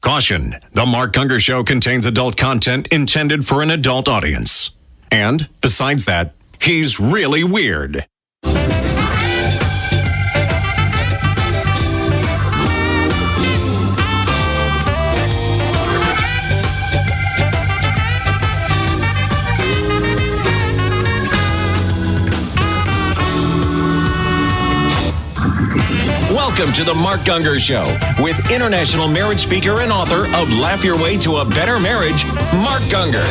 Caution, the Mark Gungor Show contains adult content intended for an adult audience. And, besides that, he's really weird. Welcome to the Mark Gungor Show with international marriage speaker and author of Laugh Your Way to a Better Marriage, Mark Gungor.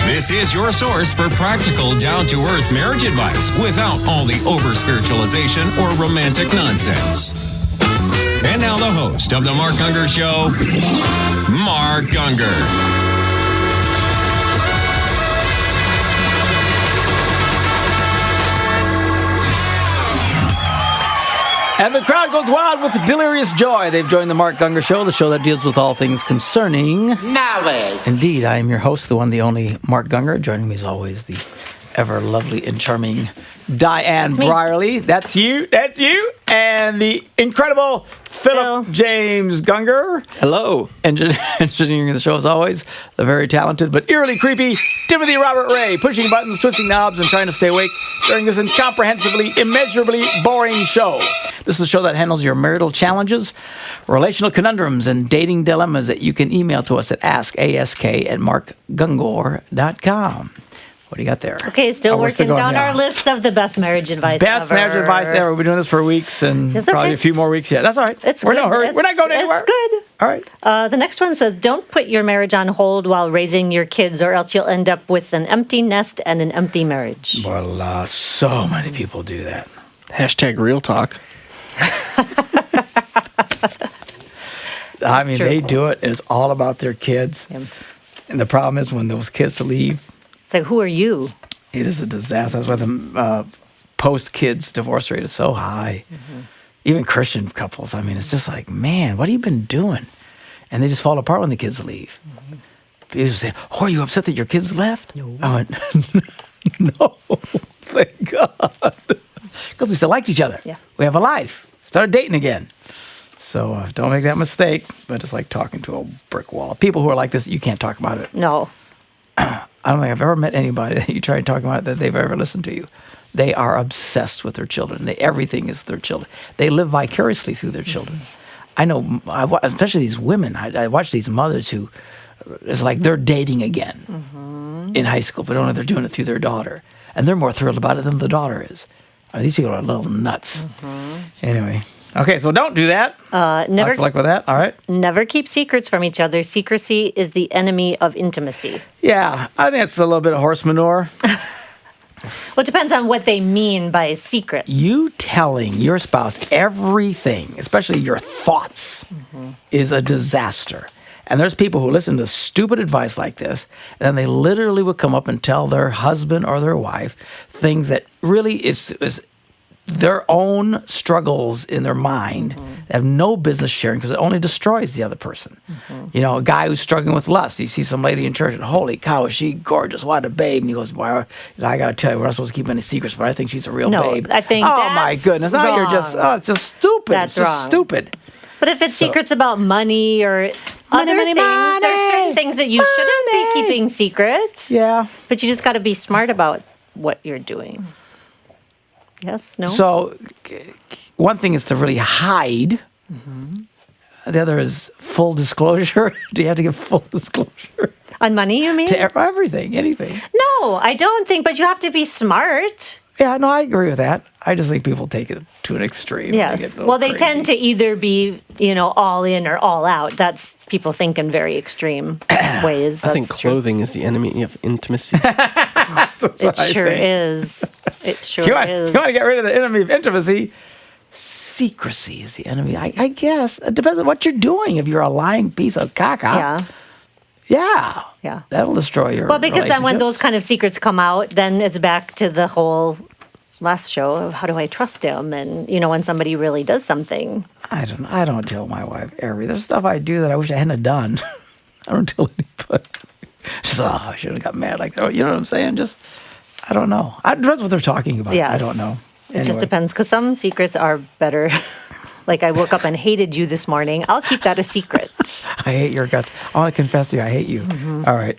This is your source for practical, down-to-earth marriage advice without all the over-spiritualization or romantic nonsense. And now the host of the Mark Gungor Show, Mark Gungor. And the crowd goes wild with delirious joy. They've joined the Mark Gungor Show, the show that deals with all things concerning knowledge. Indeed, I am your host, the one, the only Mark Gungor. Joining me as always, the ever lovely and charming Diane Brierly. That's you. And the incredible Philip James Gungor. Hello. Engineering the show as always, the very talented but eerily creepy Timothy Robert Ray, pushing buttons, twisting knobs, and trying to stay awake during this incomprehensibly, immeasurably boring show. This is a show that handles your marital challenges, relational conundrums, and dating dilemmas that you can email to us at ask@markgungor.com. What do you got there? Okay, still working down our list of the best marriage advice Best marriage advice ever. We've been doing this for weeks and probably a few more weeks yet. That's all right. We're in no hurry. We're not going anywhere. It's good. All right. The next one says, don't put your marriage on hold while raising your kids, or else you'll end up with an empty nest and an empty marriage. Well, so many people do that. Hashtag real talk. I mean, they do it. It's all about their kids. Yeah. And the problem is when those kids leave, it's like, who are you? It is a disaster. That's why the post-kids divorce rate is so high. Mm-hmm. Even Christian couples, I mean, it's just like, man, what have you been doing? And they just fall apart when the kids leave. Mm-hmm. People say, oh, are you upset that your kids left? No. I went, no, thank God. Because we still liked each other. Yeah. We have a life. Started dating again. So don't make that mistake. But it's like talking to a brick wall. People who are like this, you can't talk about it. No. I don't think I've ever met anybody that you try talking about that they've ever listened to you. They are obsessed with their children. Everything is their children. They live vicariously through their children. I know, especially these women. I watch these mothers who, it's like they're dating again in high school, but only they're doing it through their daughter. And they're more thrilled about it than the daughter is. I mean, these people are a little nuts. Anyway. Okay, so don't do that. Never Lots of luck with that. All right. Never keep secrets from each other. Secrecy is the enemy of intimacy. Yeah, I think it's a little bit of horse manure. Well, it depends on what they mean by secret. You telling your spouse everything, especially your thoughts, is a disaster. And there's people who listen to stupid advice like this, and then they literally would come up and tell their husband or their wife things that really is their own struggles in their mind. They have no business sharing because it only destroys the other person. You know, a guy who's struggling with lust, you see some lady in church and holy cow, is she gorgeous, what a babe. And he goes, well, I got to tell you, we're not supposed to keep any secrets, but I think she's a real babe. I think oh my goodness, now wrong. you're just, it's just stupid. That's it's just wrong. stupid. But if it's secrets about money or other things, there's certain things that you shouldn't be keeping secret. Yeah. But you just got to be smart about what you're doing. Yes? No? So one thing is to really hide. The other is full disclosure. Do you have to give full disclosure? On money, you mean? To everything, anything. No, I don't think, but you have to be smart. Yeah, no, I agree with that. I just think people take it to an extreme. Yes. Well, they tend to either be, all in or all out. That's people think in very extreme ways. I think clothing is the enemy of intimacy. It sure is. It sure is. You want to get rid of the enemy of intimacy? Secrecy is the enemy. I guess. It depends on what you're doing. If you're a lying piece of caca. Yeah. That'll destroy your Well, because then when relationships. those kind of secrets come out, then it's back to the whole last show of how do I trust him? And, when somebody really does something. I don't tell my wife everything. There's stuff I do that I wish I hadn't done. I don't tell anybody. Just, I should have got mad like that. You know what I'm saying? Just, I don't know. It depends what they're talking about. Yes. I don't know. It just depends, because some secrets are better Like I woke up and hated you this morning. I'll keep that a secret. I hate your guts. I want to confess to you, I hate you. All right.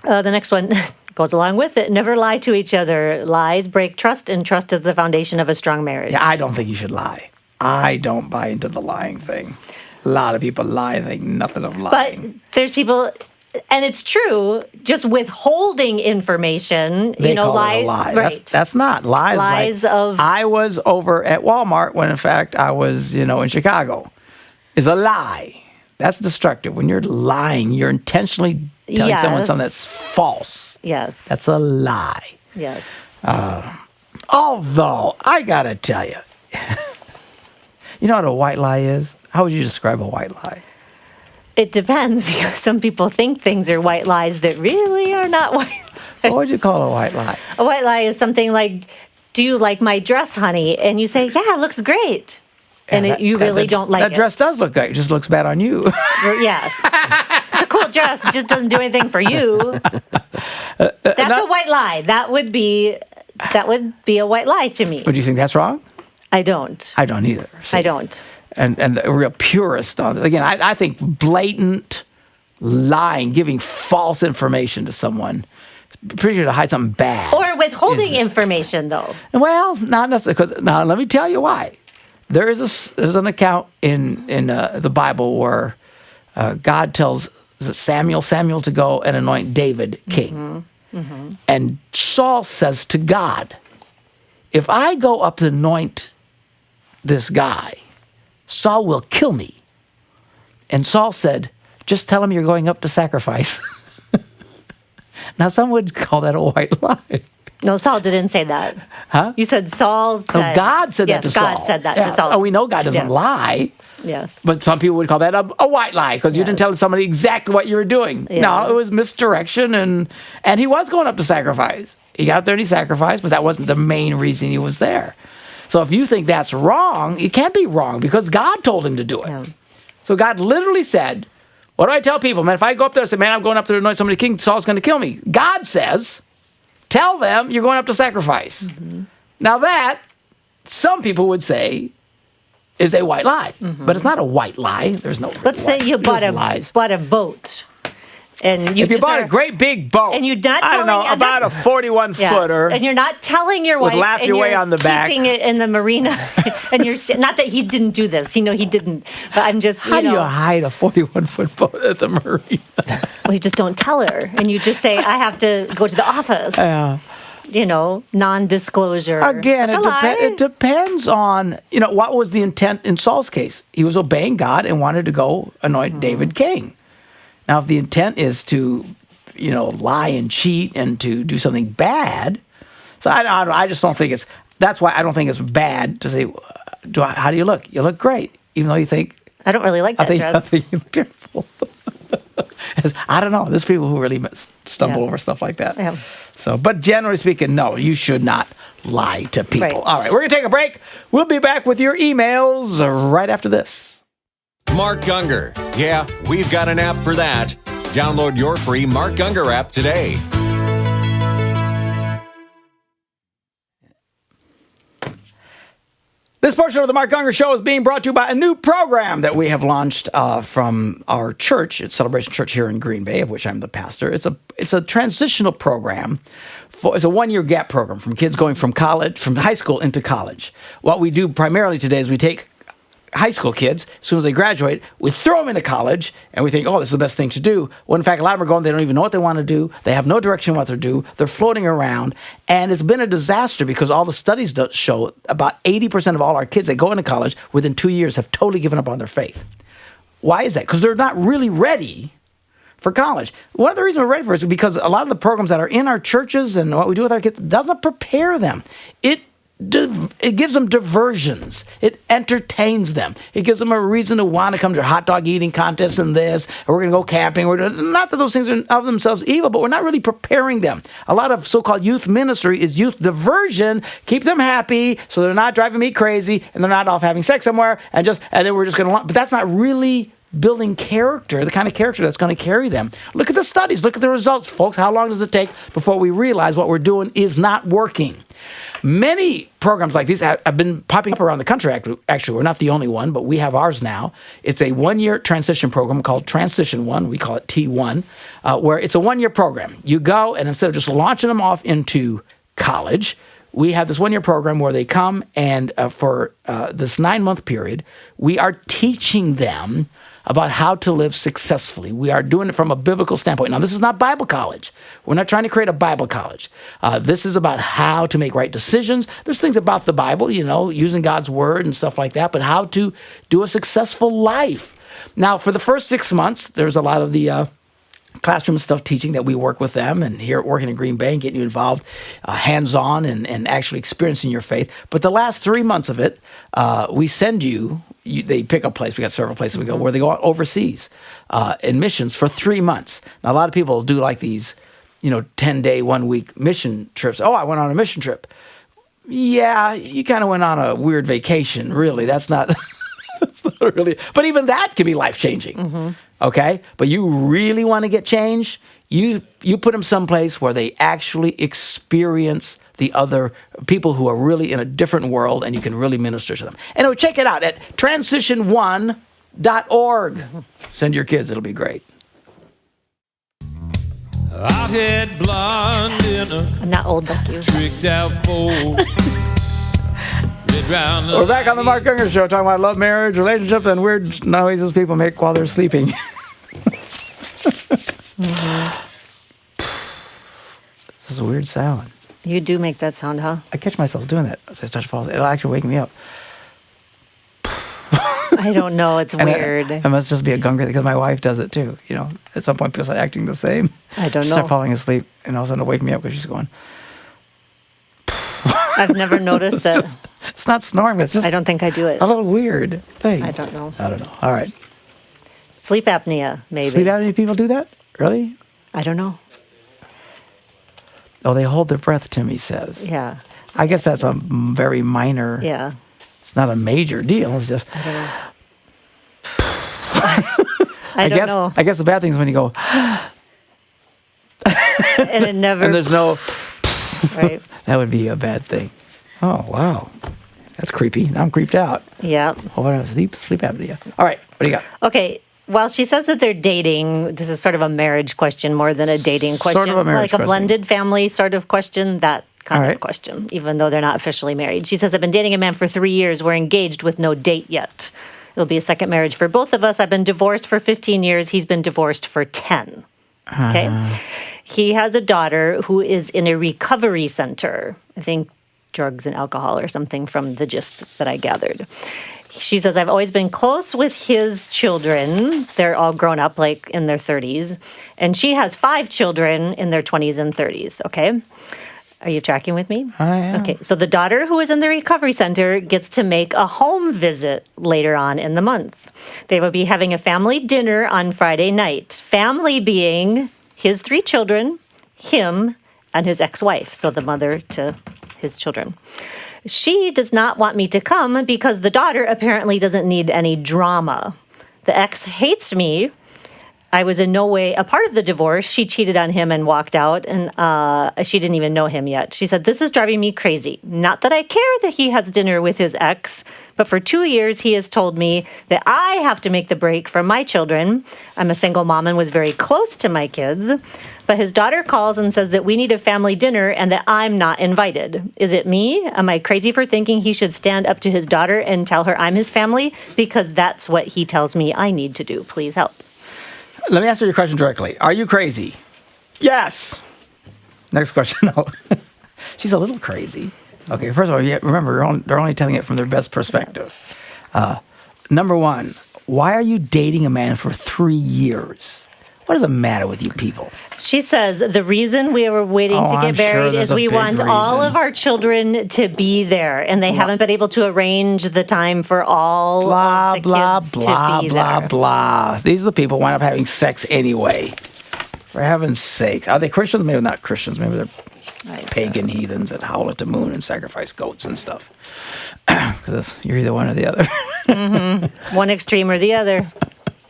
The next one goes along with it. Never lie to each other. Lies break trust, and trust is the foundation of a strong marriage. Yeah, I don't think you should lie. I don't buy into the lying thing. A lot of people lie and think nothing of lying. But there's people, and it's true, just withholding information. They you know, call lies. it a lie. Right. That's not lies. Lies like, of. I was over at Walmart when in fact I was, in Chicago. Is a lie. That's destructive. When you're lying, you're intentionally telling someone something that's false. Yes. That's a lie. Yes. Although I gotta tell you, you know what a white lie is? How would you describe a white lie? It depends because some people think things are white lies that really are not white lies. What would you call a white lie? A white lie is something like, "Do you like my dress, honey?" And you say, "Yeah, it looks great." And you really don't like it. That dress does look good. It just looks bad on you. Yes. It's a cool dress. It just doesn't do anything for you. That's a white lie. That would be a white lie to me. But do you think that's wrong? I don't. I don't either. See? I don't. And the real purist on it. Again, I think blatant lying, giving false information to someone, pretty sure to hide something bad. Or withholding information, though. Well, not necessarily. Because now let me tell you why. There's an account in the Bible where God tells Samuel to go and anoint David king. And Saul says to God, if I go up to anoint this guy, Saul will kill me. And Saul said, just tell him you're going up to sacrifice. Now, some would call that a white lie. No, Saul didn't say that. Huh? You said Saul said. No, God said that to Saul. Yes, God said that to Saul. Oh, we know God doesn't Yes. lie. Yes. But some people would call that a white lie because you didn't tell somebody exactly what you were doing. Yeah. No, it was misdirection, and he was going up to sacrifice. He got up there and he sacrificed, but that wasn't the main reason he was there. So if you think that's wrong, it can't be wrong because God told him to do it. Yeah. So God literally said, what do I tell people? Man, if I go up there and say, man, I'm going up there to anoint somebody king, Saul's going to kill me. God says, tell them you're going up to sacrifice. Now that, some people would say, is a white lie. But it's not a white lie. There's no Let's say you bought a boat. And if you bought a great big boat, and you're not I don't know, telling- about a 41-footer. and you're not telling your With wife, Laugh and Your you're Way on the back. keeping it in the marina, and you're not that he didn't do this. You know he didn't. But I'm just How do you hide a 41-foot boat at the marina? well, you just don't tell her, and you just say I have to go to the office. Yeah. You know, non-disclosure. Again, That's a lie. it depends on, what was the intent in Saul's case. He was obeying God and wanted to go anoint David king. Now, if the intent is to, lie and cheat and to do something bad, so I just don't think that's why I don't think it's bad to say, how do you look? You look great, even though you think. I don't really like that I dress. think you look terrible. I don't know. There's people who really stumble over stuff like that. Yeah. So, but generally speaking, no, you should not lie to people. Right. All right, we're going to take a break. We'll be back with your emails right after this. Mark Gungor. Yeah, we've got an app for that. Download your free Mark Gungor app today. This portion of the Mark Gungor Show is being brought to you by a new program that we have launched from our church. It's Celebration Church here in Green Bay, of which I'm the pastor. It's a transitional program. It's a one-year gap program from kids going from high school into college. What we do primarily today is we take high school kids, as soon as they graduate, we throw them into college, and we think, this is the best thing to do. Well, in fact, a lot of them are going, they don't even know what they want to do. They have no direction what to do. They're floating around, and it's been a disaster because all the studies show about 80% of all our kids that go into college within 2 years have totally given up on their faith. Why is that? Because they're not really ready for college. One of the reasons we're ready for it is because a lot of the programs that are in our churches and what we do with our kids doesn't prepare them. It gives them diversions. It entertains them. It gives them a reason to want to come to a hot dog eating contest and this, or we're going to go camping. Not that those things are of themselves evil, but we're not really preparing them. A lot of so-called youth ministry is youth diversion, keep them happy so they're not driving me crazy and they're not off having sex somewhere and then we're just going to, but that's not really building character, the kind of character that's going to carry them. Look at the studies. Look at the results, folks. How long does it take before we realize what we're doing is not working? Many programs like these have been popping up around the country. Actually, we're not the only one, but we have ours now. It's a 1-year transition program called Transition 1. We call it T1, where it's a 1-year program. You go, and instead of just launching them off into college, we have this 1-year program where they come, and for this 9-month period, we are teaching them about how to live successfully. We are doing it from a biblical standpoint. Now, this is not Bible college. We're not trying to create a Bible college. This is about how to make right decisions. There's things about the Bible, using God's word and stuff like that, but how to do a successful life. Now, for the first 6 months, there's a lot of the classroom stuff teaching that we work with them, and here working in Green Bay and getting you involved hands-on and actually experiencing your faith. But the last 3 months of it, we send they pick a place. We got several places we go where they go overseas in missions for 3 months. Now, a lot of people do like these, 10-day, 1-week mission trips. Oh, I went on a mission trip. Yeah, you kind of went on a weird vacation, really. That's not... That's not really... But even that can be life-changing, okay? But you really want to get change, you put them someplace where they actually experience the other people who are really in a different world, and you can really minister to them. Anyway, check it out at transition1.org. Send your kids. It'll be great. Hot-head blonde in a I'm not old like you. tricked out fool. We're back on the Mark Gungor Show talking about love, marriage, relationships, and weird noises people make while they're sleeping. This is a weird sound. You do make that sound, huh? I catch myself doing that as I start to fall asleep. It'll actually wake me up. I don't know. It's weird. It must just be a Gungor because my wife does it too. At some point people start acting the same. I don't know. Start falling asleep, and all of a sudden it'll wake me up because she's going. I've never noticed that. It's not snoring. It's just I don't think I do it. a little weird thing. I don't know. All right. Sleep apnea, maybe. Sleep apnea people do that? Really? I don't know. Oh, they hold their breath, Timmy says. Yeah. I guess that's a very minor. Yeah. It's not a major deal. It's just. I don't know. I don't know. I guess the bad thing is when you go. And it never. And there's no. Right. That would be a bad thing. Oh, wow. That's creepy. Now I'm creeped out. Yeah. Oh, what else? Sleep apnea. All right. What do you got? Okay. Well, she says that they're dating. This is sort of a marriage question more than a dating question. Sort of a marriage like a question. blended family sort of question, that kind of question, even though they're not officially married. She says, I've been dating a man for 3 years. We're engaged with no date yet. It'll be a second marriage for both of us. I've been divorced for 15 years. He's been divorced for 10. Okay. He has a daughter who is in a recovery center. I think drugs and alcohol or something from the gist that I gathered. She says, I've always been close with his children. They're all grown up, like in their 30s. And she has 5 children in their 20s and 30s. Okay. Are you tracking with me? I am. Okay. So the daughter who is in the recovery center gets to make a home visit later on in the month. They will be having a family dinner on Friday night. Family being his 3 children, him, and his ex-wife. So the mother to his children. She does not want me to come because the daughter apparently doesn't need any drama. The ex hates me. I was in no way a part of the divorce. She cheated on him and walked out, and she didn't even know him yet. She said, this is driving me crazy. Not that I care that he has dinner with his ex, but for 2 years he has told me that I have to make the break for my children. I'm a single mom and was very close to my kids. But his daughter calls and says that we need a family dinner and that I'm not invited. Is it me? Am I crazy for thinking he should stand up to his daughter and tell her I'm his family? Because that's what he tells me I need to do. Please help. Let me answer your question directly. Are you crazy? Yes. Next question. No. She's a little crazy. Okay, first of all, remember, they're only telling it from their best perspective. Number one, why are you dating a man for 3 years? What is the matter with you people? She says the reason we were waiting to get married is we want all of our children to be there, and they haven't been able to arrange the time for all of the kids to be there. Blah, blah. These are the people who wind up having sex anyway. For heaven's sakes. Are they Christians? Maybe not Christians. Maybe they're pagan heathens that howl at the moon and sacrifice goats and stuff. Because you're either one or the other. One extreme or the other.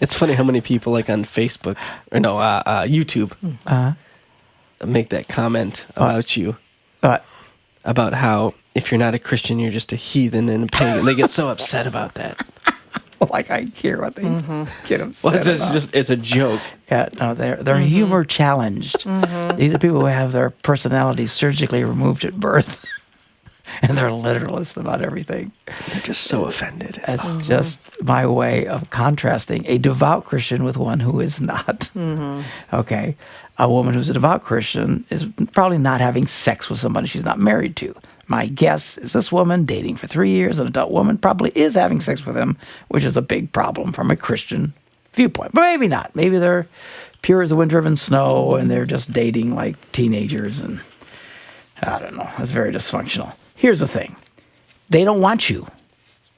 It's funny how many people like on Facebook or YouTube make that comment about you. About how if you're not a Christian, you're just a heathen and a pagan. They get so upset about that. Like I care what they get upset Well, about. it's a joke. Yeah, no, they're humor challenged. These are people who have their personalities surgically removed at birth, and they're literalists about everything. They're just so offended. That's just my way of contrasting a devout Christian with one who is not. Okay, a woman who's a devout Christian is probably not having sex with somebody she's not married to. My guess is this woman dating for 3 years, an adult woman, probably is having sex with him, which is a big problem from a Christian viewpoint. But maybe not. Maybe they're pure as the wind-driven snow and they're just dating like teenagers and I don't know. It's very dysfunctional. Here's the thing. They don't want you.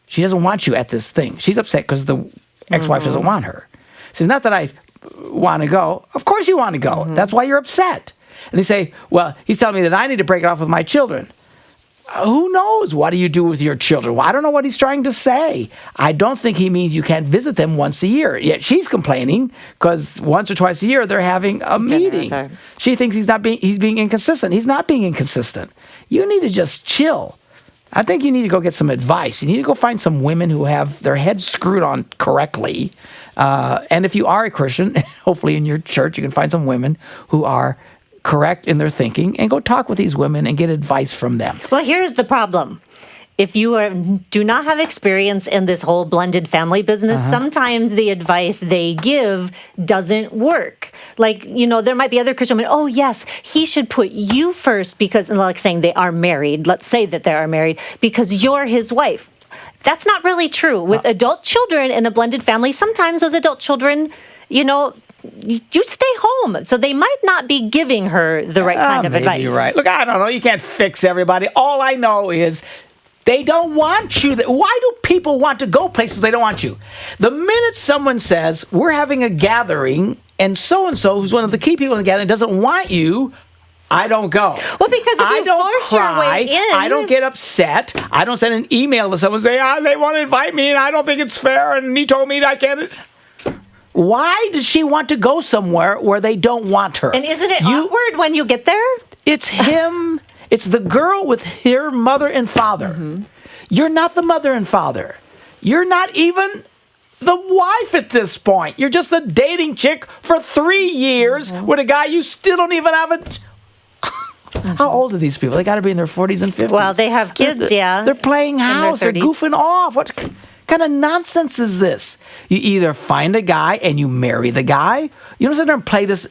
She doesn't want you at this thing. She's upset because the ex-wife doesn't want her. So it's not that I want to go. Of course you want to go. That's why you're upset. And they say, well, he's telling me that I need to break it off with my children. Who knows? What do you do with your children? Well, I don't know what he's trying to say. I don't think he means you can't visit them once a year. Yet she's complaining because once or twice a year they're having a meeting. She thinks he's being inconsistent. He's not being inconsistent. You need to just chill. I think you need to go get some advice. You need to go find some women who have their heads screwed on correctly. And if you are a Christian, hopefully in your church you can find some women who are correct in their thinking and go talk with these women and get advice from them. Well, here's the problem. If you do not have experience in this whole blended family business, sometimes the advice they give doesn't work. Like, there might be other Christian women, oh, yes, he should put you first because, like saying they are married, let's say that they are married, because you're his wife. That's not really true. With adult children in a blended family, sometimes those adult children, you stay home. So they might not be giving her the right kind of advice. You're right. Look, I don't know. You can't fix everybody. All I know is they don't want you. Why do people want to go places they don't want you? The minute someone says, we're having a gathering, and so-and-so, who's one of the key people in the gathering, doesn't want you, I don't go. Well, because if you force your way in, I don't get upset. I don't send an email to someone saying, they want to invite me, and I don't think it's fair, and he told me I can't. Why does she want to go somewhere where they don't want her? And isn't it awkward when you get there? It's him. It's the girl with her mother and father. You're not the mother and father. You're not even the wife at this point. You're just a dating chick for 3 years with a guy you still don't even have a... How old are these people? They got to be in their 40s and 50s. Well, they have kids, They're playing house. They're goofing off. What kind of nonsense is this? You either find a guy and you marry the guy. You don't sit there and play this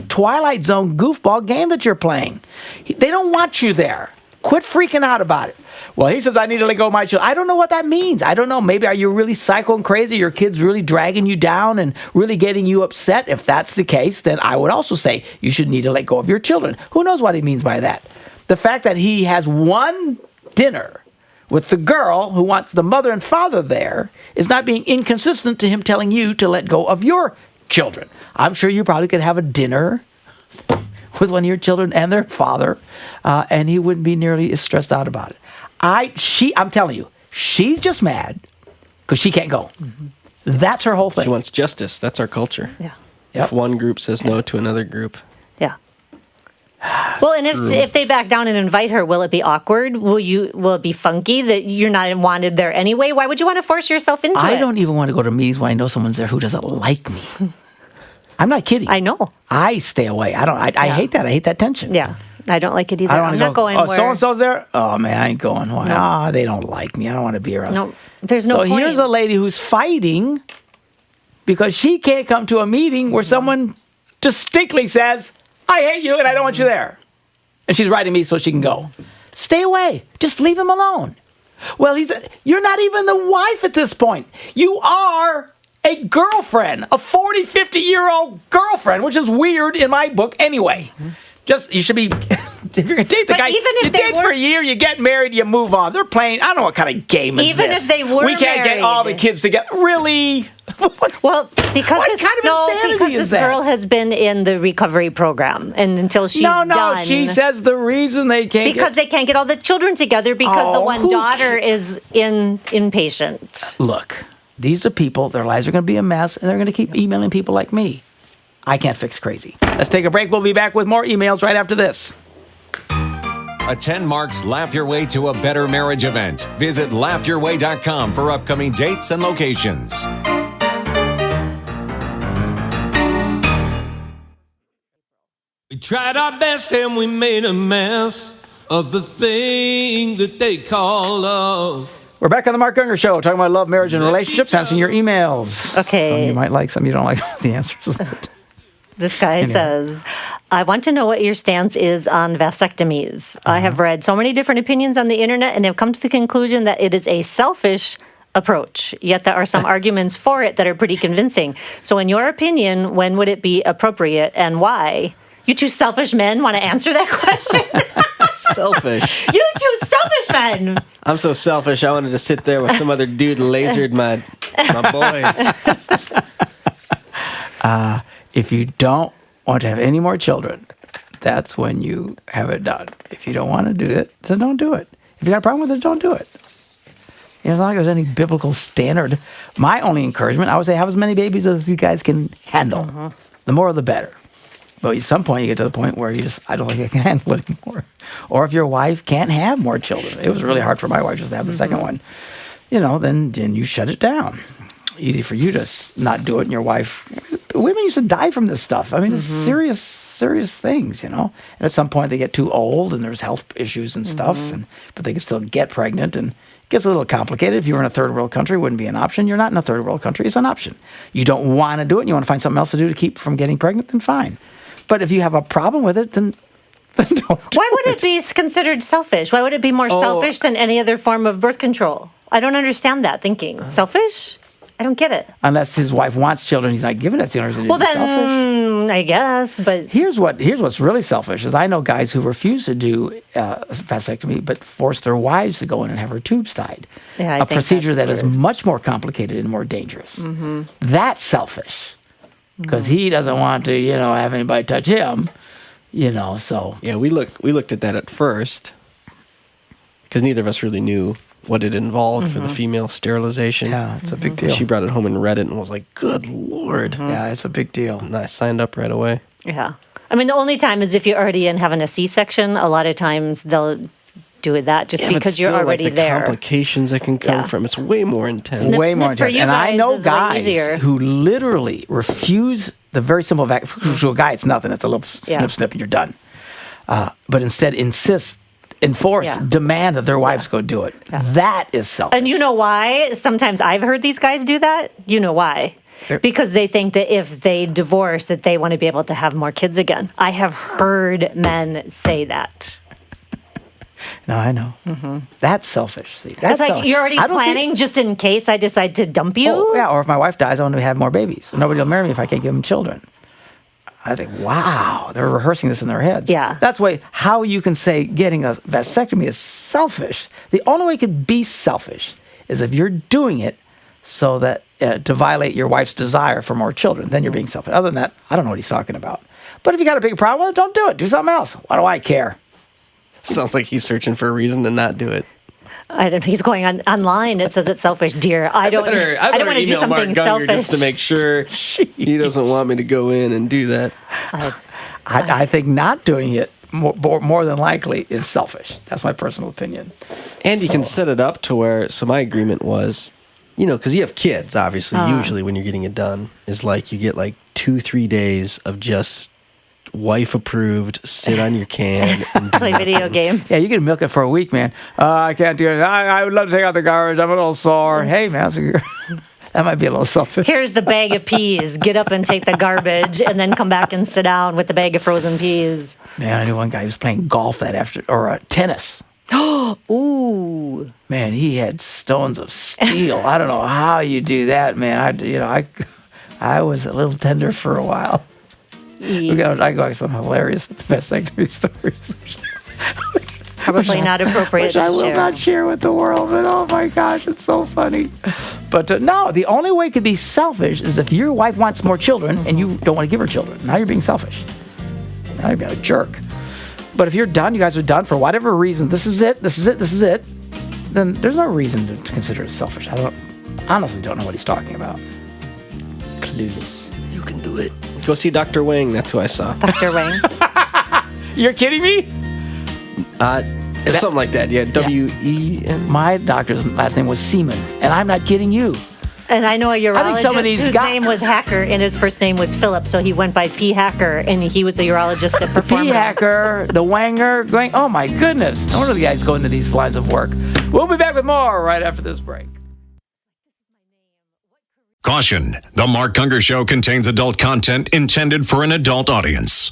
Twilight Zone goofball game that you're playing. They don't want you there. Quit freaking out about it. Well, he says, I need to let go of my children. I don't know what that means. I don't know. Maybe are you really psycho and crazy? Your kid's really dragging you down and really getting you upset? If that's the case, then I would also say you should need to let go of your children. Who knows what he means by that? The fact that he has one dinner with the girl who wants the mother and father there is not being inconsistent to him telling you to let go of your children. I'm sure you probably could have a dinner with one of your children and their father, and he wouldn't be nearly as stressed out about it. I'm telling you, she's just mad because she can't go. That's her whole thing. She wants justice. That's our culture. Yeah. If one group says no to another group. Yeah. Well, and if they back down and invite her, will it be awkward? Will it be funky that you're not wanted there anyway? Why would you want to force yourself into it? I don't even want to go to meetings when I know someone's there who doesn't like me. I'm not kidding. I know. I stay away. I hate that. I hate that tension. Yeah. I don't like it either. I'm not going where... so-and-so's there? Oh, man, I ain't going. Why? No. They don't like me. I don't want to be around. No, there's no point. So here's a lady who's fighting because she can't come to a meeting where someone distinctly says, I hate you and I don't want you there. And she's writing me so she can go. Stay away. Just leave him alone. Well, you're not even the wife at this point. You are a girlfriend, a 40, 50-year-old girlfriend, which is weird in my book anyway. You should be, if you're going to date the guy, even if you date for a year, you get married, you move on. They're playing, I don't know what kind of game is even this. Even if they were We can't get all the kids together. Really? Well, because insanity this girl has been in the recovery program, and until she's done... No, she says the reason they can't they can't get all the children together because the one daughter is inpatient. Look, These are people, their lives are going to be a mess, and they're going to keep emailing people like me. I can't fix crazy. Let's take a break. We'll be back with more emails right after this. Attend Mark's Laugh Your Way to a Better Marriage event. Visit laughyourway.com for upcoming dates and locations. We tried our best and we made a mess of the thing that they call love. We're back on the Mark Gungor Show, talking about love, marriage, and relationships, answering your emails. Okay. Some you might like, some you don't like the answers. This guy says, I want to know what your stance is on vasectomies. I have read so many different opinions on the internet and have come to the conclusion that it is a selfish approach, yet there are some arguments for it that are pretty convincing. So in your opinion, when would it be appropriate and why? You two selfish men want to answer that question? Selfish. You two selfish men! I'm so selfish, I wanted to sit there with some other dude lasered my boys. If you don't want to have any more children, that's when you have it done. If you don't want to do it, then don't do it. If you got a problem with it, don't do it. You know, it's not like there's any biblical standard. My only encouragement, I would say, have as many babies as you guys can handle. The more, the better. But at some point, you get to the point where I don't think I can handle it anymore. Or if your wife can't have more children. It was really hard for my wife just to have the second one. You know, then you shut it down. Easy for you to not do it, and your wife. Women used to die from this stuff. I mean, it's serious things, you know. And at some point, they get too old, and there's health issues and stuff. But they can still get pregnant, and it gets a little complicated. If you were in a third world country, it wouldn't be an option. You're not in a third world country; it's an option. You don't want to do it, and you want to find something else to do to keep from getting pregnant, then fine. But if you have a problem with it, then don't do it. Why would it be considered selfish? Why would it be more selfish than any other form of birth control? I don't understand that thinking. Selfish? I don't get it. Unless his wife wants children, he's not giving it. The only reason Well, he'd be then, selfish. I guess, but... Here's what's really selfish is I know guys who refuse to do vasectomy but force their wives to go in and have her tubes tied. Yeah, I a think procedure that that's is worse. much more complicated and more dangerous. That's selfish because he doesn't want to, have anybody touch him, so. Yeah, we looked at that at first because neither of us really knew what it involved for the female sterilization. Yeah, it's a big deal. She brought it home and read it and was like, good Lord. Yeah, it's a big deal. And I signed up right away. Yeah. I mean, the only time is if you're already in having a C-section. A lot of times they'll do that just Yeah, but because you're still, already like, the there. complications that can come Yeah. from it's way more intense. Snip, Way more snip for intense. you And I guys know is way guys easier. who literally refuse the very simple vaccine. To a guy, it's nothing. It's a little snip, and you're done. But instead enforce, demand that their wives go do it. Yeah. That is selfish. And you know why? Sometimes I've heard these guys do that. You know why? Because they think that if they divorce, that they want to be able to have more kids again. I have heard men say that. No, I know. That's selfish. See, that's It's like selfish. you're already I don't see- planning just in case I decide to dump you. Oh, yeah, or if my wife dies, I want to have more babies. Nobody will marry me if I can't give them children. I think, wow, they're rehearsing this in their heads. Yeah. That's why how you can say getting a vasectomy is selfish. The only way it could be selfish is if you're doing it so that to violate your wife's desire for more children. Then you're being selfish. Other than that, I don't know what he's talking about. But if you got a big problem with it, don't do it. Do something else. Why do I care? Sounds like he's searching for a reason to not do it. I don't. He's going online. It says it's selfish, dear. I don't want to do email Mark something Gungor selfish. just to make sure he doesn't want me to go in and do that. I think not doing it more than likely is selfish. That's my personal opinion. And you can set it up to where, so my agreement was, because you have kids, obviously, usually when you're getting it done, is like you get like 2-3 days of just wife approved, sit on your can and do Play video games. Yeah, you can milk it for a week, man. I can't do it. I would love to take out the garbage. I'm a little sore. Hey, man, that might be a little selfish. Here's the bag of peas. Get up and take the garbage, and then come back and sit down with the bag of frozen peas. Man, I knew one guy who was playing golf or tennis. Ooh. Man, he had stones of steel. I don't know how you do that, man. I was a little tender for a while. I got some hilarious vasectomy stories. Probably not appropriate Which to I will share. not share with the world, but oh my gosh, it's so funny. But no, the only way it could be selfish is if your wife wants more children and you don't want to give her children. Now you're being selfish. Now you're being a jerk. But if you're done, you guys are done for whatever reason, this is it, then there's no reason to consider it selfish. I don't honestly don't know what he's talking about. Clueless. You can do it. Go see Dr. Wang. That's who I saw. Dr. Wang. You're kidding me? Something like that. Yeah, W-E-N. My doctor's last name was Seaman, and I'm not kidding you. And I know a urologist some of these whose name was Hacker, and his first name was Philip, so he went by P. Hacker, and he was the urologist that performed. P. Hacker, the Wanger, going, oh my goodness. No wonder the guys go into these lines of work. We'll be back with more right after this break. Caution, The Mark Gungor Show contains adult content intended for an adult audience.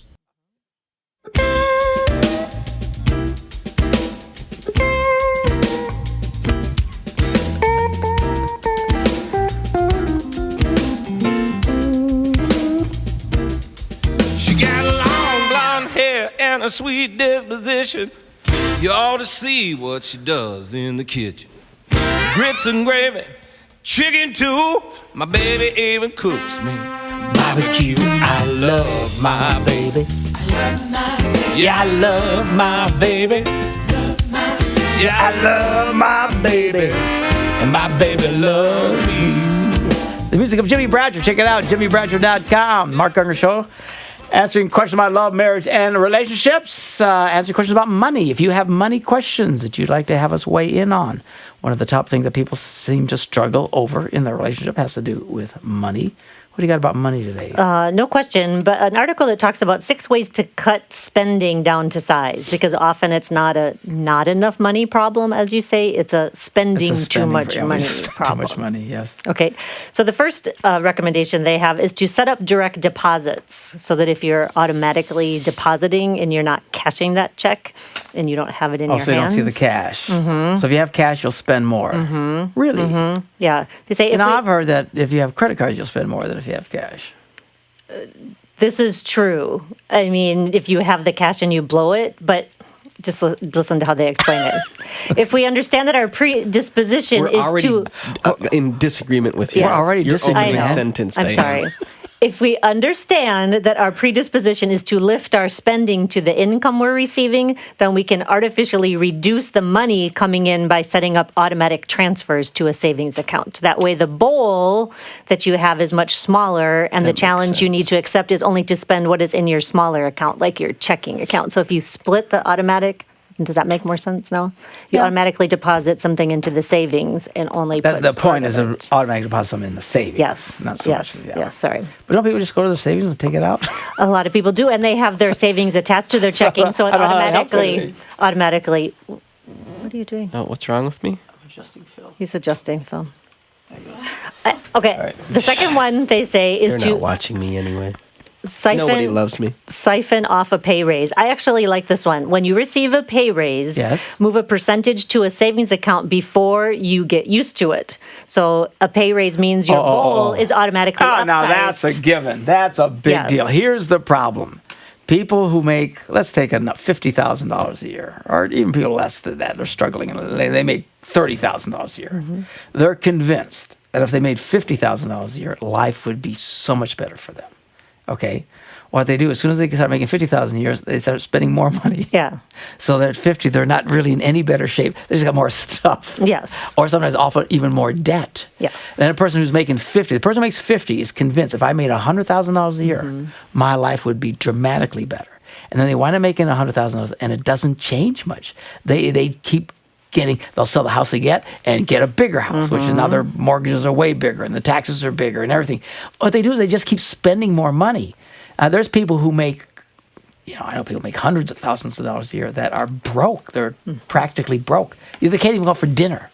She got long blonde hair and a sweet disposition. You ought to see what she does in the kitchen. Grits and gravy, chicken too. My baby even cooks me barbecue. I love my baby. Yeah, I love my baby. Yeah, I love my baby. And my baby loves me. The music of Jimmy Bradger. Check it out, jimmybradger.com. Mark Gungor Show. Answering questions about love, marriage, and relationships. Answering questions about money. If you have money questions that you'd like to have us weigh in on, one of the top things that people seem to struggle over in their relationship has to do with money. What do you got about money today? No question, but an article that talks about 6 ways to cut spending down to size, because often it's not a not enough money problem, as you say. It's a spending too much money problem. Too much money, yes. Okay, so the first recommendation they have is to set up direct deposits so that if you're automatically depositing and you're not cashing that check and you don't have it in your hands. Oh, so you don't see the cash. Mm-hmm. So if you have cash, you'll spend more. Mm-hmm. Really? Mm-hmm. Yeah. They say I've heard that if you have credit cards, you'll spend more than if you have cash. This is true. I mean, if you have the cash and you blow it, but just listen to how they explain it. If we understand that our predisposition is to... in disagreement with you. Yes. We're already disagreeing. I know. Sentence, I'm Diana. sorry. If we understand that our predisposition is to lift our spending to the income we're receiving, then we can artificially reduce the money coming in by setting up automatic transfers to a savings account. That way the bowl that you have is much smaller, and the challenge you need to accept is only to spend what is in your smaller account, like your checking account. So if you split the automatic... Does that make more sense now? You automatically deposit something into the savings and only put the point is to automatically deposit something in the savings. Yes. Not so yes. much. Yes. Sorry. But don't people just go to the savings and take it out? A lot of people do, and they have their savings attached to their checking, so it automatically. What are you doing? Oh, what's wrong with me? I'm adjusting Phil. He's adjusting film. Okay. Right. The second one they say is They're not watching me anyway. Nobody loves me. Siphon off a pay raise. I actually like this one. When you receive a pay raise, move a percentage to a savings account before you get used to it. So a pay raise means your goal is automatically upsized. Now that's a given. That's a big deal. Here's the problem. People who make, let's take $50,000 a year, or even people less than that, they're struggling, and they make $30,000 a year. Mm-hmm. They're convinced that if they made $50,000 a year, life would be so much better for them. Okay, what they do as soon as they start making $50,000 a year, they start spending more money. Yeah. So they're at 50, they're not really in any better shape. They just got more stuff. Yes. Or sometimes often even more debt. Yes. Then a person who's making 50, the person who makes 50 is convinced if I made $100,000 a year, my life would be dramatically better. And then they wind up making $100,000 and it doesn't change much. They keep they'll sell the house they get and get a bigger house, which is now their mortgages are way bigger and the taxes are bigger and everything. What they do is they just keep spending more money. There's people who make, I know people make hundreds of thousands of dollars a year that are broke. They're practically broke. They can't even go out for dinner.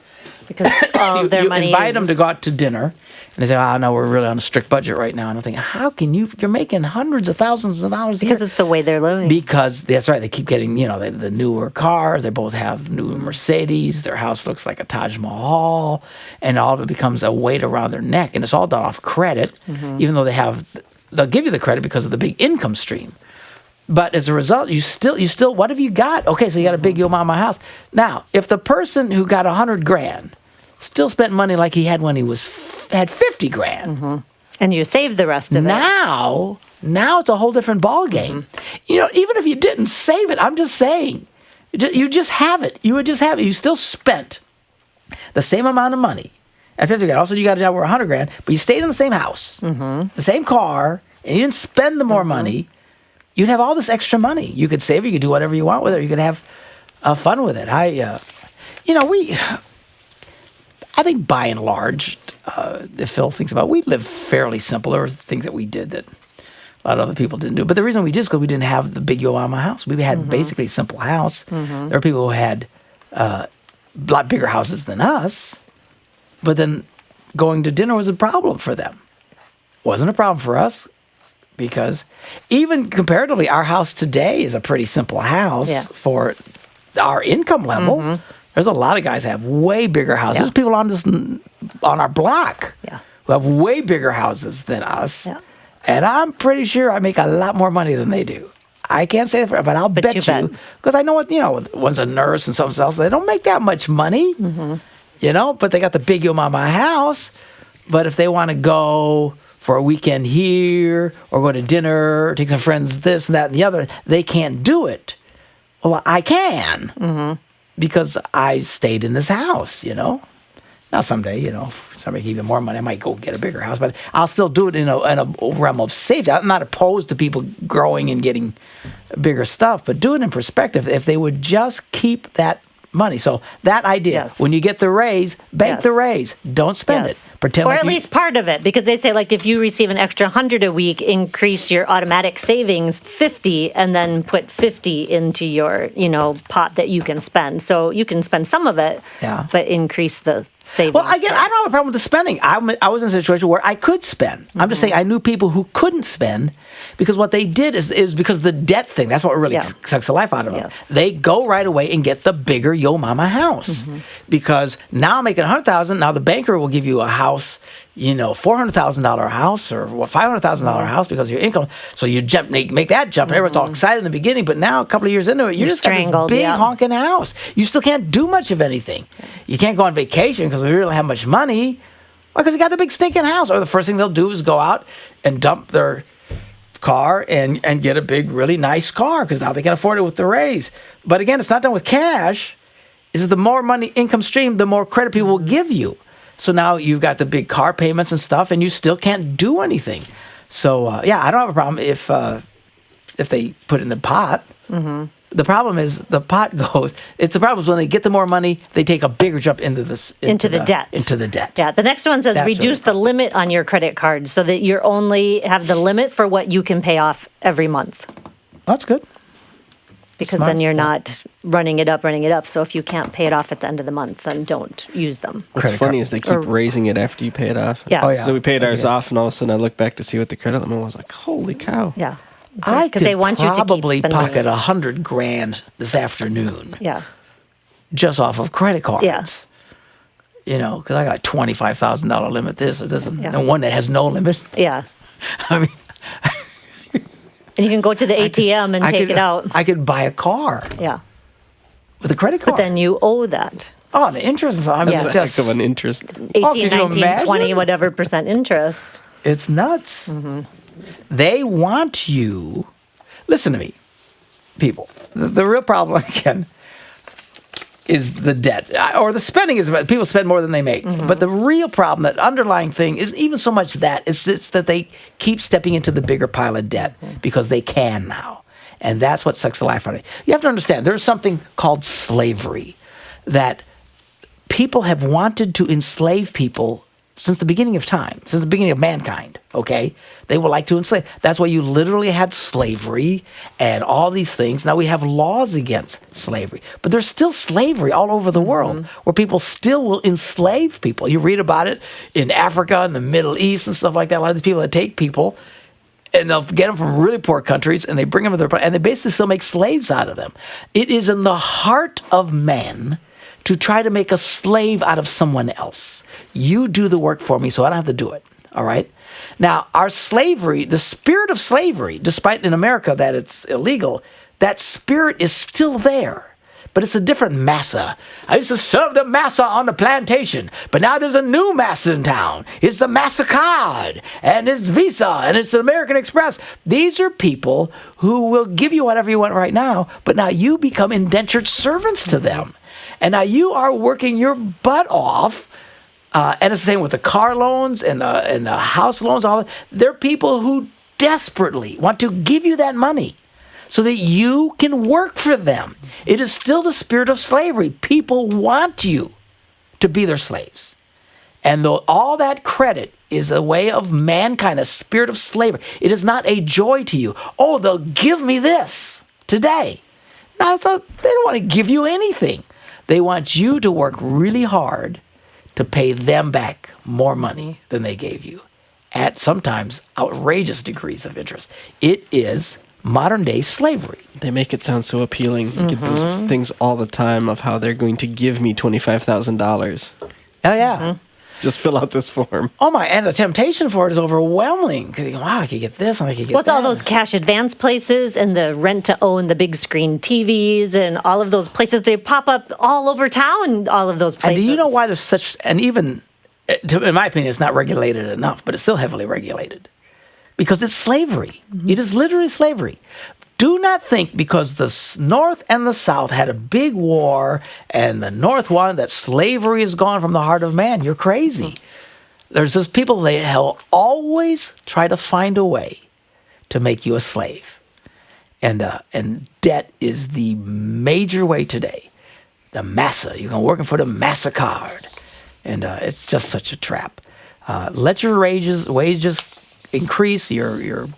Because all of their money invite them to go out to dinner, and they say, no, we're really on a strict budget right now. And I'm thinking, how can you're making hundreds of thousands of dollars a year? Because it's the way they're living. Because, that's right, they keep getting, the newer cars. They both have new Mercedes. Their house looks like a Taj Mahal. And all of it becomes a weight around their neck. And it's all done off credit, even though they'll give you the credit because of the big income stream. But as a result, you still, what have you got? Okay, so you got a big Yo Mama house. Now, if the person who got $100,000 still spent money like he had when he had $50,000, and you saved the rest of it. Now it's a whole different ball game. Even if you didn't save it, I'm just saying, you just have it. You would just have it. You still spent the same amount of money at 50 grand. Also, you got a job worth 100 grand, but you stayed in the same house, the same car, and you didn't spend the more money, you'd have all this extra money. You could save it. You could do whatever you want with it. You could have fun with it. I think by and large, if Phil thinks about it, we live fairly simple. There were things that we did that a lot of other people didn't do. But the reason we did is because we didn't have the big Yo Mama house. We had basically a simple house. There are people who had a lot bigger houses than us, but then going to dinner was a problem for them. Wasn't a problem for us because even comparatively, our house today is a pretty simple house for our income level. There's a lot of guys that have way bigger houses. There's people on our block who have way bigger houses than us. And I'm pretty sure I make a lot more money than they do. I can't say that, but I'll bet you, because I know one's a nurse and something else. They don't make that much money, but they got the big Yo Mama house. But if they want to go for a weekend here or go to dinner or take some friends this and that and the other, they can't do it. Well, I can because I stayed in this house, Now, someday, if somebody can give me more money, I might go get a bigger house, but I'll still do it in a realm of safety. I'm not opposed to people growing and getting bigger stuff, but do it in perspective. If they would just keep that money. So that idea, when you get the raise, bank the raise. Don't spend it. Pretend or like at least part of it, because they say, like, if you receive an extra 100 a week, increase your automatic savings 50 and then put 50 into your, pot that you can spend. So you can spend some of it, but increase the savings. Well, again, I don't have a problem with the spending. I was in a situation where I could spend. I'm just saying I knew people who couldn't spend because what they did is because the debt thing. That's what really sucks the life out of them. They go right away and get the bigger Yo Mama house because now I'm making $100,000. Now the banker will give you a house, $400,000 house or $500,000 house because of your income. So you make that jump, and everyone's all excited in the beginning. But now a couple of years into it, you just got this big honking house. You still can't do much of anything. You can't go on vacation because we really don't have much money. Because you got the big stinking house. Or the first thing they'll do is go out and dump their car and get a big, really nice car because now they can afford it with the raise. But again, it's not done with cash. Is that the more money income stream, the more credit people will give you. So now you've got the big car payments and stuff, and you still can't do anything. So I don't have a problem if they put it in the pot. The problem is the pot goes. It's the problem is when they get the more money, they take a bigger jump into the debt. Into the debt. Yeah. The next one says reduce the limit on your credit card so that you only have the limit for what you can pay off every month. That's good. Because then you're not running it up. So if you can't pay it off at the end of the month, then don't use them. What's funny is they keep raising it after you pay it off. Yeah. Oh, yeah. So we paid ours off, and all of a sudden I look back to see what the credit limit was. Like, holy cow. Yeah. I could they want you to keep probably spending pocket $100,000 this afternoon. Yeah. Just off of credit cards. Yeah. Because I got a $25,000 limit this or this, and one that has no limit. Yeah. I mean, and you can go to the ATM and take it out. I could buy a car. Yeah. With a credit card. But then you owe that. Oh, the interest. I mean, That's a heck of an interest. 18, 19, 20, whatever percent interest. It's nuts. They want you. Listen to me, people. The real problem, again, is the debt. Or the spending is about people spend more than they make. But the real problem, that underlying thing, isn't even so much that. It's that they keep stepping into the bigger pile of debt because they can now. And that's what sucks the life out of it. You have to understand, there's something called slavery that people have wanted to enslave people since the beginning of time, since the beginning of mankind, okay? They would like to enslave. That's why you literally had slavery and all these things. Now we have laws against slavery. But there's still slavery all over the world where people still will enslave people. You read about it in Africa and the Middle East and stuff like that. A lot of these people that take people and they'll get them from really poor countries and they bring them to their, and they basically still make slaves out of them. It is in the heart of man to try to make a slave out of someone else. You do the work for me so I don't have to do it, all right? Now, our slavery, the spirit of slavery, despite in America that it's illegal, that spirit is still there, but it's a different massa. I used to serve the massa on the plantation, but now there's a new massa in town. It's the MasterCard, and it's Visa, and it's the American Express. These are people who will give you whatever you want right now, but now you become indentured servants to them. And now you are working your butt off And it's the same with the car loans and the house loans. All that. They're people who desperately want to give you that money so that you can work for them. It is still the spirit of slavery. People want you to be their slaves. And though all that credit is a way of mankind, a spirit of slavery, it is not a joy to you. Oh, they'll give me this today. No, they don't want to give you anything. They want you to work really hard to pay them back more money than they gave you at sometimes outrageous degrees of interest. It is modern day slavery. They make it sound so appealing. You get those things all the time of how they're going to give me $25,000. Oh, yeah. Just fill out this form. Oh, my. And the temptation for it is overwhelming. Because you go, wow, I could get this and I could get What's that. all those cash advance places and the rent to own the big screen TVs and all of those places? They pop up all over town, all of those places. And do you know why there's such, and even, in my opinion, it's not regulated enough, but it's still heavily regulated. Because it's slavery. It is literally slavery. Do not think because the North and the South had a big war and the North won that slavery is gone from the heart of man. You're crazy. There's those people, they'll always try to find a way to make you a slave. And debt is the major way today. The massa, you're working for the massa card. And it's just such a trap. Let your wages increase, your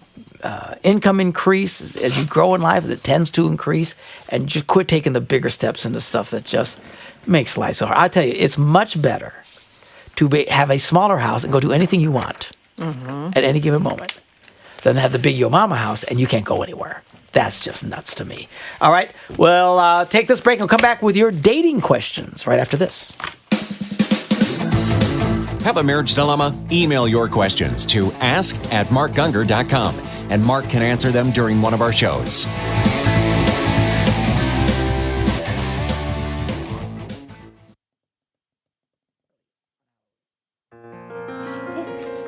income increase as you grow in life. It tends to increase, and just quit taking the bigger steps into stuff that just makes life so hard. I tell you, it's much better to have a smaller house and go do anything you want at any given moment than have the big Yo Mama house and you can't go anywhere. That's just nuts to me. All right, well, take this break and we'll come back with your dating questions right after this. Have a marriage dilemma? Email your questions to ask@markgungor.com, and Mark can answer them during one of our shows.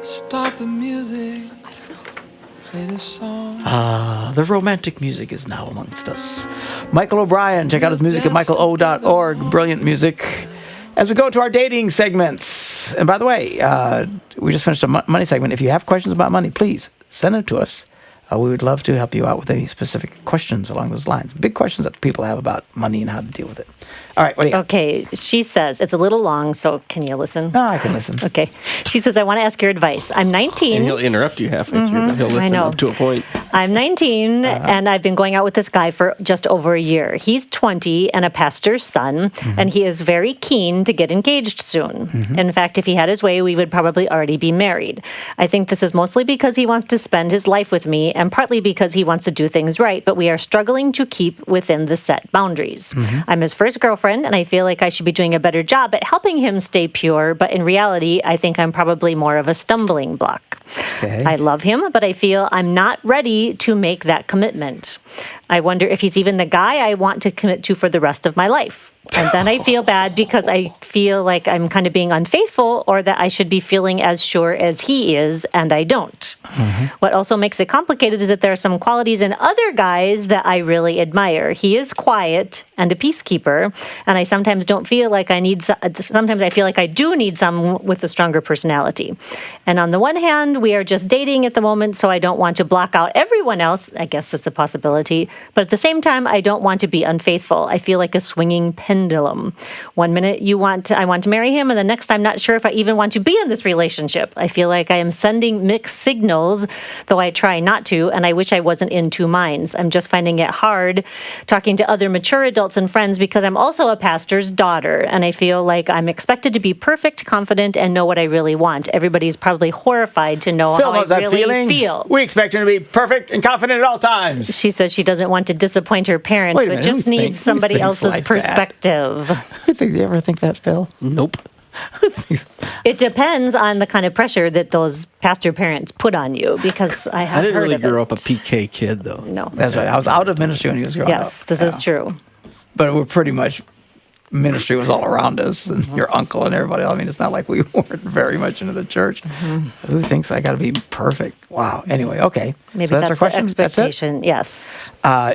Stop the music. Play this song. The romantic music is now amongst us. Michael O'Brien, check out his music at michaelo.org. Brilliant music. As we go to our dating segments, and by the way, we just finished a money segment. If you have questions about money, please send it to us. We would love to help you out with any specific questions along those lines. Big questions that people have about money and how to deal with it. All right, what do you got? Okay, she says, it's a little long, so can you listen? No, I can listen. Okay. She says, I want to ask your advice. I'm 19. And he'll interrupt you halfway through, but he'll listen up to a point. I'm 19, and I've been going out with this guy for just over a year. He's 20 and a pastor's son, and he is very keen to get engaged soon. In fact, if he had his way, we would probably already be married. I think this is mostly because he wants to spend his life with me, and partly because he wants to do things right, but we are struggling to keep within the set boundaries. I'm his first girlfriend, and I feel like I should be doing a better job at helping him stay pure, but in reality, I think I'm probably more of a stumbling block. Okay. I love him, but I feel I'm not ready to make that commitment. I wonder if he's even the guy I want to commit to for the rest of my life. And then I feel bad because I feel like I'm kind of being unfaithful, or that I should be feeling as sure as he is, and I don't. What also makes it complicated is that there are some qualities in other guys that I really admire. He is quiet and a peacekeeper, and I sometimes don't feel like I need. Sometimes I feel like I do need someone with a stronger personality. And on the one hand, we are just dating at the moment, so I don't want to block out everyone else. I guess that's a possibility. But at the same time, I don't want to be unfaithful. I feel like a swinging pendulum. One minute I want to marry him, and the next I'm not sure if I even want to be in this relationship. I feel like I am sending mixed signals, though I try not to, and I wish I wasn't in two minds. I'm just finding it hard talking to other mature adults and friends because I'm also a pastor's daughter, and I feel like I'm expected to be perfect, confident, and know what I really want. Everybody's probably horrified to know Phil how knows I that really feeling. feel. We expect her to be perfect and confident at all times. She says she doesn't want to disappoint her parents, Wait a but minute, just who needs thinks somebody else's like that? perspective. Do you ever think that, Phil? Nope. It depends on the kind of pressure that those pastor parents put on you, because I have I didn't heard really of grow it. up a PK kid, though. No. That's right. I was out of ministry when he was growing up. Yes, this is true. But we're pretty much, ministry was all around us, and your uncle and everybody. I mean, it's not like we weren't very much into the church. Who thinks I got to be perfect? Wow. Anyway, okay. Maybe So that's our the question? expectation. Yes.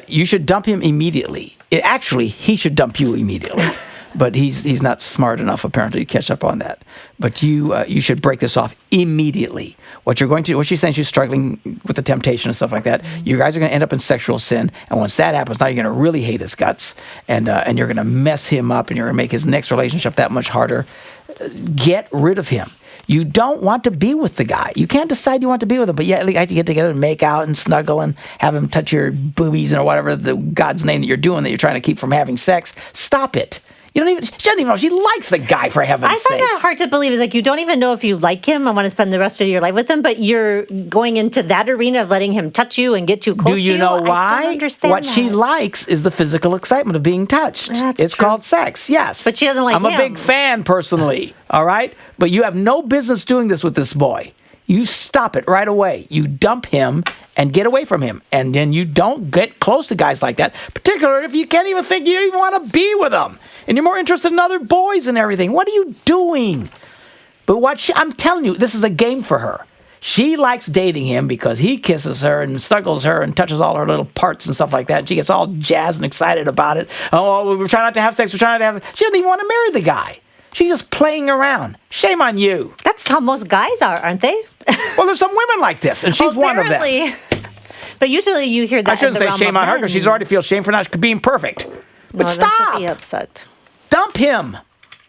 You should dump him immediately. Actually, he should dump you immediately. but he's not smart enough apparently to catch up on that. But you should break this off immediately. What you're going to do, what she's saying, she's struggling with the temptation and stuff like that. You guys are going to end up in sexual sin, and once that happens, now you're going to really hate his guts, and you're going to mess him up, and you're going to make his next relationship that much harder. Get rid of him. You don't want to be with the guy. You can't decide you want to be with him, but you like to get together and make out and snuggle and have him touch your boobies or whatever the God's name that you're doing that you're trying to keep from having sex. Stop it. She doesn't even know she likes the guy, for heaven's sake. I find that hard to believe. It's like you don't even know if you like him and want to spend the rest of your life with him, but you're going into that arena of letting him touch you and get too close to you. Do you know why? I don't understand what she likes is the physical excitement of being touched. It's true. Called sex, yes. But she doesn't like him. I'm a big fan, personally, all right? But you have no business doing this with this boy. You stop it right away. You dump him and get away from him. And then you don't get close to guys like that, particularly if you can't even think you even want to be with them. And you're more interested in other boys and everything. What are you doing? But I'm telling you, this is a game for her. She likes dating him because he kisses her and snuggles her and touches all her little parts and stuff like that. And she gets all jazzed and excited about it. Oh, we're trying not to have sex. We're trying not to have sex. She doesn't even want to marry the guy. She's just playing around. Shame on you. That's how most guys are, aren't they? Well, there's some women like this, and she's one of them. But usually you hear that. I shouldn't say shame on her because she's already feels shame for not being perfect. But no, stop. Then she'll be upset. Dump him.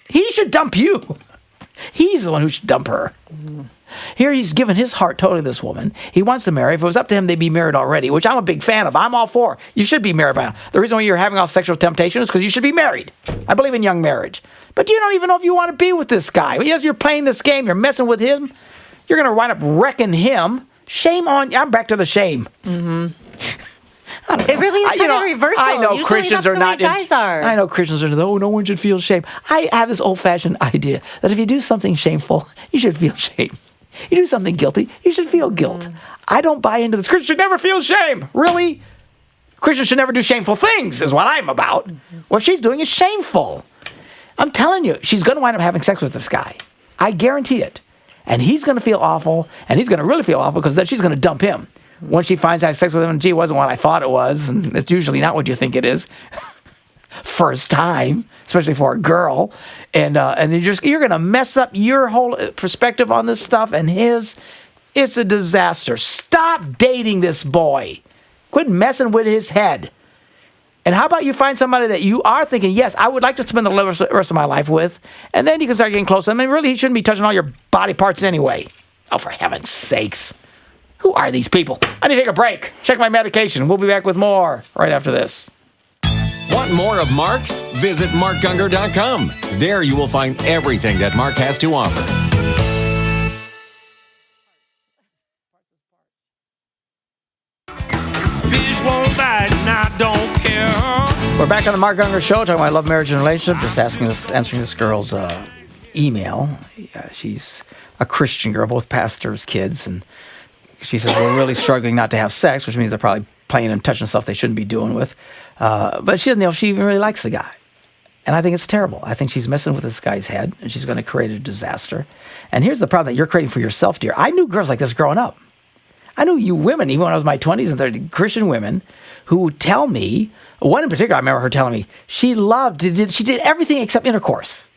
He should dump you. He's the one who should dump her. Here he's given his heart totally to this woman. He wants to marry. If it was up to him, they'd be married already, which I'm a big fan of. I'm all for. You should be married by now. The reason why you're having all sexual temptation is because you should be married. I believe in young marriage. But you don't even know if you want to be with this guy. Yes, you're playing this game. You're messing with him. You're going to wind up wrecking him. Shame on you. I'm back to the shame. Mm-hmm. I don't know. It really is kind of reversal. I know usually Christians are not. Guys are. I know Christians are. Oh, no one should feel shame. I have this old-fashioned idea that if you do something shameful, you should feel shame. You do something guilty, you should feel guilt. I don't buy into this. Christians should never feel shame. Really? Christians should never do shameful things, is what I'm about. What she's doing is shameful. I'm telling you, she's going to wind up having sex with this guy. I guarantee it. And he's going to feel awful, and he's going to really feel awful because then she's going to dump him. Once she finds out sex with him, and gee, it wasn't what I thought it was, and it's usually not what you think it is. First time, especially for a girl, and then you're going to mess up your whole perspective on this stuff and his. It's a disaster. Stop dating this boy. Quit messing with his head. And how about you find somebody that you are thinking, yes, I would like to spend the rest of my life with, and then you can start getting close to them. And really, he shouldn't be touching all your body parts anyway. Oh, for heaven's sakes. Who are these people? I need to take a break. Check my medication. We'll be back with more right after this. Want more of Mark? Visit markgungor.com. There you will find everything that Mark has to offer. Fish won't bite and I don't care. We're back on the Mark Gungor Show talking about love, marriage, and relationship. Just answering this girl's email. She's a Christian girl, both pastors' kids, and she says we're really struggling not to have sex, which means they're probably playing and touching stuff they shouldn't be doing with. But she doesn't know if she even really likes the guy. And I think it's terrible. I think she's messing with this guy's head, and she's going to create a disaster. And here's the problem that you're creating for yourself, dear. I knew girls like this growing up. I knew you women, even when I was in my 20s and 30s, Christian women, who would tell me, one in particular, I remember her telling me, she did everything except intercourse.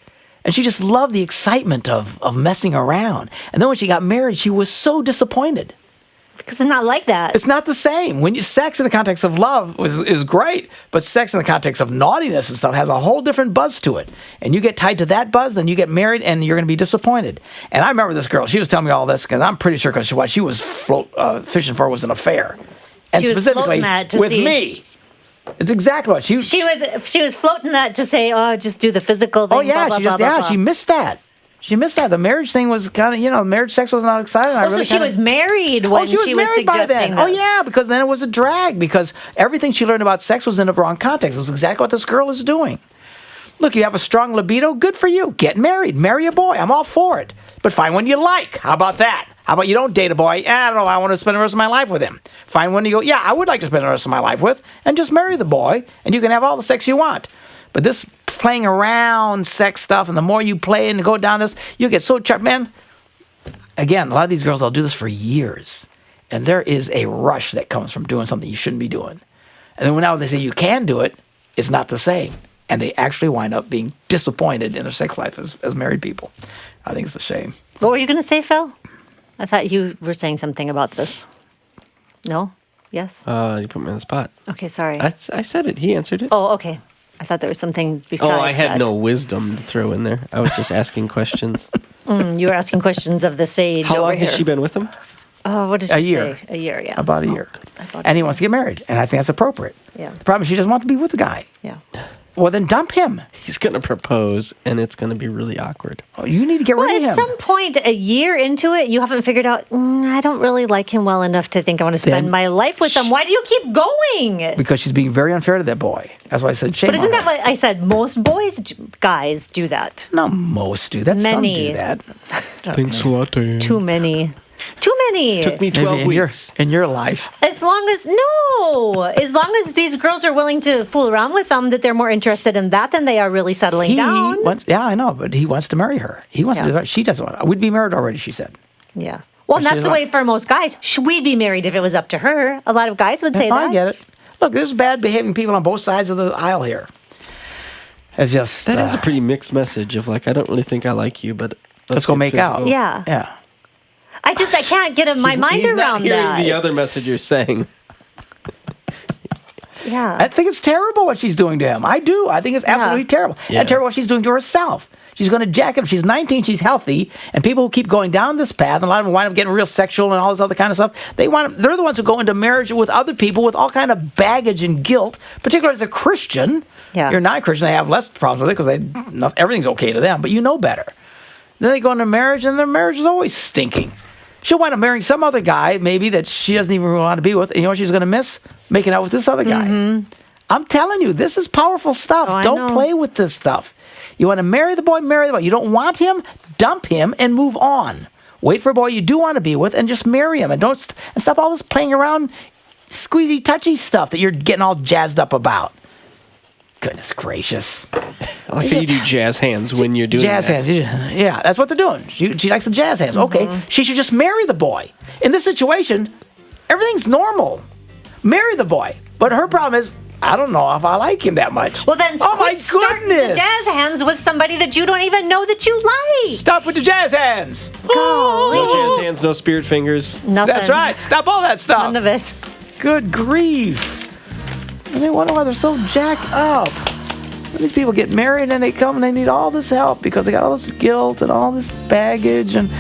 And she just loved the excitement of messing around. And then when she got married, she was so disappointed. Because it's not like that. It's not the same. Sex in the context of love is great, but sex in the context of naughtiness and stuff has a whole different buzz to it. And you get tied to that buzz, then you get married, and you're going to be disappointed. And I remember this girl. She was telling me all this because I'm pretty sure because what she was fishing for was an affair, and she was specifically with see. me. It's exactly what she was floating that to say, oh, just do the physical thing. Oh yeah, blah, blah, blah. She missed that. She missed that. The marriage thing was kind of, marriage sex was not exciting. So she was married when she was suggesting by then. this. Oh, yeah, because then it was a drag, because everything she learned about sex was in the wrong context. It was exactly what this girl is doing. Look, you have a strong libido, good for you. Get married. Marry a boy. I'm all for it. But find one you like. How about that? How about you don't date a boy? I don't know. I want to spend the rest of my life with him. Find one you go, yeah, I would like to spend the rest of my life with, and just marry the boy, and you can have all the sex you want. But this playing around sex stuff, and the more you play and go down this, you get so trapped. Man, again, a lot of these girls, they'll do this for years. And there is a rush that comes from doing something you shouldn't be doing. And then now when they say you can do it, it's not the same. and they actually wind up being disappointed in their sex life as married people. I think it's a shame. What were you going to say, Phil? I thought you were saying something about this. No? Yes? You put me on the spot. Okay, sorry. I said it. He answered it. Oh, okay. I thought there was something besides that. Oh, I had no wisdom to throw in there. I was just asking questions. You were asking questions of the sage How over long here. has she been with him? Oh, what did she A year. say? A year, yeah. About a year. About And a he wants to get married, and I think that's appropriate. Yeah. The problem is she doesn't want to be with the guy. Yeah. Well, then dump him. He's going to propose, and it's going to be really awkward. Oh, you need to get Well, rid of at him. some point, a year into it, you haven't figured out, I don't really like him well enough to think I want to spend Then my life with him. Why do you keep going? Because she's being very unfair to that boy. That's why I said shame But isn't on that her. what I said? Most guys do that. Not most do that. Some Many. do that. Thanks a lot, Diane. Too many. Too many. Took me Maybe 12 weeks. in your life. As long as these girls are willing to fool around with them, that they're more interested in that than they are really settling down. Yeah, I know, but he wants to marry her. He wants to do that. She doesn't want to. We'd be married already, she said. Yeah. Well, But that's she's the not- way for most guys. We'd be married if it was up to her. A lot of guys would say that. I get it. Look, there's bad behaving people on both sides of the aisle here. It's just That is a pretty mixed message of like, I don't really think I like you, but let's go get make physical. out. Yeah. Yeah. I can't get my mind He's around not hearing that. the other message you're saying. Yeah. I think it's terrible what she's doing to him. I do. I think it's absolutely terrible. Yeah. And terrible what she's doing to herself. She's going to jack him. She's 19. She's healthy. And people who keep going down this path, and a lot of them wind up getting real sexual and all this other kind of stuff. They're the ones who go into marriage with other people with all kind of baggage and guilt, particularly as a Christian. Yeah. You're not a Christian. They have less problems with it because everything's okay to them, but you know better. Then they go into marriage, and their marriage is always stinking. She'll wind up marrying some other guy, maybe, that she doesn't even want to be with. And you know what she's going to miss? Making out with this other guy. Mm-hmm. I'm telling you, this is powerful stuff. Oh, I Don't know. play with this stuff. You want to marry the boy, marry the boy. You don't want him, dump him, and move on. Wait for a boy you do want to be with, and just marry him. And don't stop all this playing around, squeezy, touchy stuff that you're getting all jazzed up about. Goodness gracious. I like how you do jazz hands when you're doing Jazz that. hands. Yeah, that's what they're doing. She likes the jazz hands. Mm-hmm. Okay, she should just marry the boy. In this situation, everything's normal. Marry the boy. But her problem is, I don't know if I like him that much. Well, then oh my quit starting the goodness. jazz hands with somebody that you don't even know that you like. Stop with the jazz hands. Golly. No jazz hands, no spirit fingers. Nothing. That's right. Stop all that stuff. None of it. Good grief. And they wonder why they're so jacked up. When these people get married and they come and they need all this help because they got all this guilt and all this baggage, and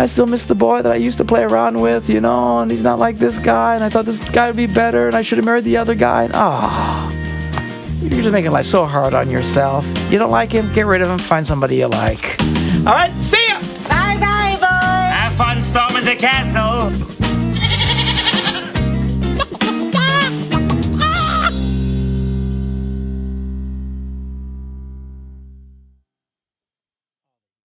I still miss the boy that I used to play around with, and he's not like this guy, and I thought this guy would be better, and I should have married the other guy. And you're just making life so hard on yourself. You don't like him? Get rid of him. Find somebody you like. All right, see ya. Bye-bye, boy. Have fun storming the castle.